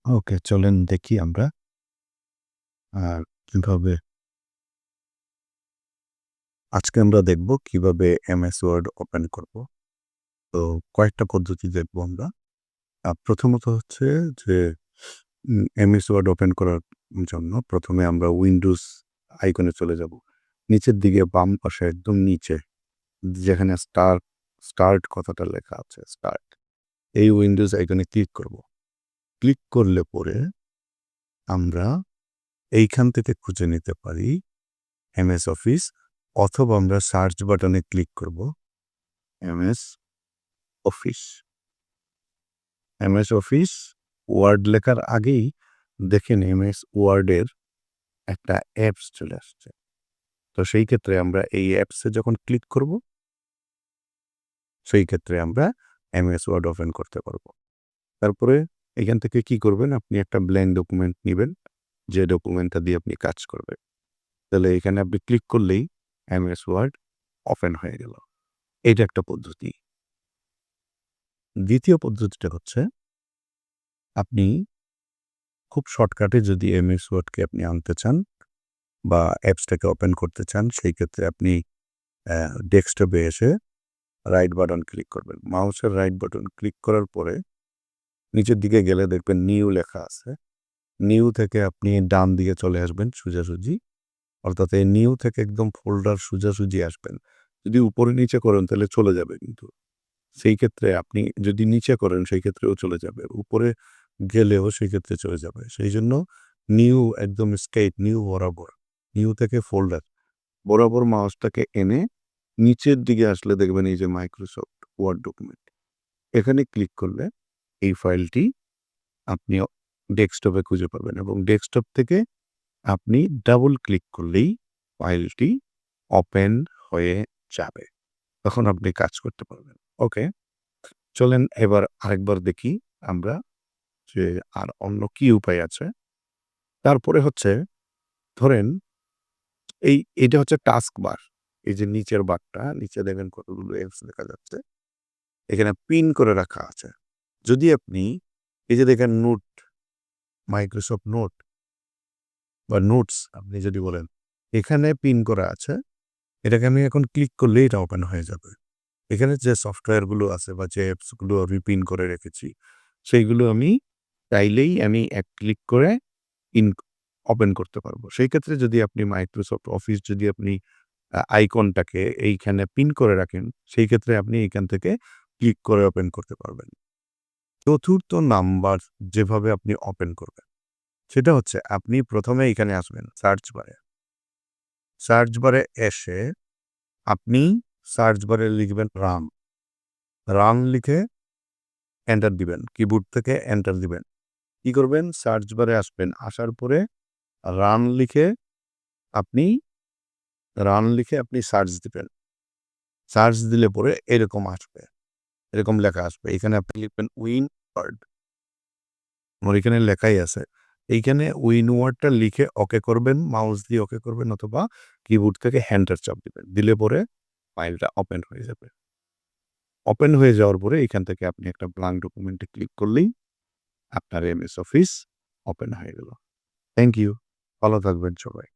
ওকে, চলেন দেখি আমরা কিভাবে আজকে আমরা দেখব কিভাবে এমএস ওয়ার্ড ওপেন করব। তো কয়েকটা পদ্ধতি দেখব আমরা। প্রথমত হচ্ছে যে এমএস ওয়ার্ড ওপেন করার জন্য প্রথমে আমরা উইন্ডোজ আইকনে চলে যাব। নিচের দিকে বাম পাশে একদম নিচে যেখানে স্টার্ট কথাটা লেখা আছে, স্টার্ট, এই উইন্ডোজ আইকনে ক্লিক করব। ক্লিক করলে পরে আমরা এইখান থেকে খুঁজে নিতে পারি এমএস অফিস, অথবা আমরা সার্চ বাটনে ক্লিক করব MS office. MS office word লেখার আগেই দেখেন এমএস ওয়ার্ডের একটা অ্যাপস চলে আসছে। তো সেই ক্ষেত্রে আমরা এই অ্যাপসে যখন ক্লিক করব, সেই ক্ষেত্রে আমরা এমএস ওয়ার্ড ওপেন করতে পারবো। তারপরে এখান থেকে কি করবেন, আপনি একটা ব্ল্যাঙ্ক ডকুমেন্ট নেবেন, যে ডকুমেন্টটা দিয়ে আপনি কাজ করবেন। তাহলে এখানে আপনি ক্লিক করলেই এমএস ওয়ার্ড ওপেন হয়ে গেল। এটা একটা পদ্ধতি। দ্বিতীয় পদ্ধতিটা হচ্ছে আপনি খুব শর্টকাটে যদি এমএস ওয়ার্ডকে আপনি আনতে চান বা অ্যাপসটাকে ওপেন করতে চান, সেই ক্ষেত্রে আপনি ডেস্কটপে এসে রাইট বাটন ক্লিক করবেন। মাউসের রাইট বাটন ক্লিক করার পরে নিচের দিকে গেলে দেখবেন নিউ লেখা আছে। নিউ থেকে আপনি ডান দিকে চলে আসবেন সোজাসুজি, অর্থাৎ এই নিউ থেকে একদম ফোল্ডার সোজাসুজি আসবেন। যদি উপরে নিচে করেন তাহলে চলে যাবে, কিন্তু সেই ক্ষেত্রে আপনি যদি নিচে করেন সেই ক্ষেত্রেও চলে যাবে, উপরে গেলেও সেই ক্ষেত্রে চলে যাবে। সেই জন্য নিউ একদম স্ট্রেইট, নিউ বরাবর, নিউ থেকে ফোল্ডার বরাবর মাউসটাকে এনে নিচের দিকে আসলে দেখবেন এই যে মাইক্রোসফট ওয়ার্ড ডকুমেন্ট, এখানে ক্লিক করলে এই ফাইলটি আপনি ডেস্কটপে খুঁজে পাবেন এবং ডেস্কটপ থেকে আপনি ডাবল ক্লিক করলেই ফাইলটি ওপেন হয়ে যাবে। তখন আপনি কাজ করতে পারবেন। ওকে, চলেন এবার আরেকবার দেখি আমরা যে আর অন্য কি উপায় আছে। তারপরে হচ্ছে ধরেন এটা হচ্ছে টাস্ক বার। এই যে নিচের বারটা, নিচে দেখেন কতগুলো এপস দেখা যাচ্ছে। এখানে পিন করে রাখা আছে। যদি আপনি এই যে দেখেন নোট, মাইক্রোসফট নোট বা নোটস আপনি যদি বলেন, এখানে পিন করা আছে। এটাকে আমি এখন ক্লিক করলেই এটা ওপেন হয়ে যাবে। এখানে যে সফটওয়্যারগুলো আছে বা যে অ্যাপসগুলো আমি পিন করে রেখেছি, সেইগুলো আমি চাইলেই এক ক্লিক করে ইন ওপেন করতে পারবো। সেই ক্ষেত্রে যদি আপনি মাইক্রোসফট অফিস যদি আপনি আইকনটাকে এইখানে পিন করে রাখেন, সেই ক্ষেত্রে আপনি এইখান থেকে ক্লিক করে ওপেন করতে পারবেন। চতুর্থ নাম্বার যেভাবে আপনি ওপেন করবেন, সেটা হচ্ছে আপনি প্রথমে এইখানে আসবেন সার্চ বারে। সার্চ বারে এসে আপনি সার্চ বারে লিখবেন রান। রান লিখে এন্টার দিবেন। কিবোর্ড থেকে এন্টার দিবেন। কি করবেন? সার্চ বারে আসবেন। আসার পরে রান লিখে আপনি আপনি সার্চ দিবেন। সার্চ দিলে পরে এরকম আসবে। এরকম লেখা আসবে। এখানে আপনি লিখবেন উইন ওয়ার্ড। আমার এখানে লেখাই আছে। এইখানে উইন ওয়ার্ডটা লিখে ওকে করবেন, মাউস দিয়ে ওকে করবেন অথবা কিবোর্ড থেকে এন্টার চাপ দিবেন। দিলে পরে ফাইলটা ওপেন হয়ে যাবে। ওপেন হয়ে যাওয়ার পরে এখান থেকে আপনি একটা ব্ল্যাঙ্ক ডকুমেন্টে ক্লিক করলেই আপনার এমএস অফিস ওপেন হয়ে গেল। Thank you. ভালো থাকবেন সবাই।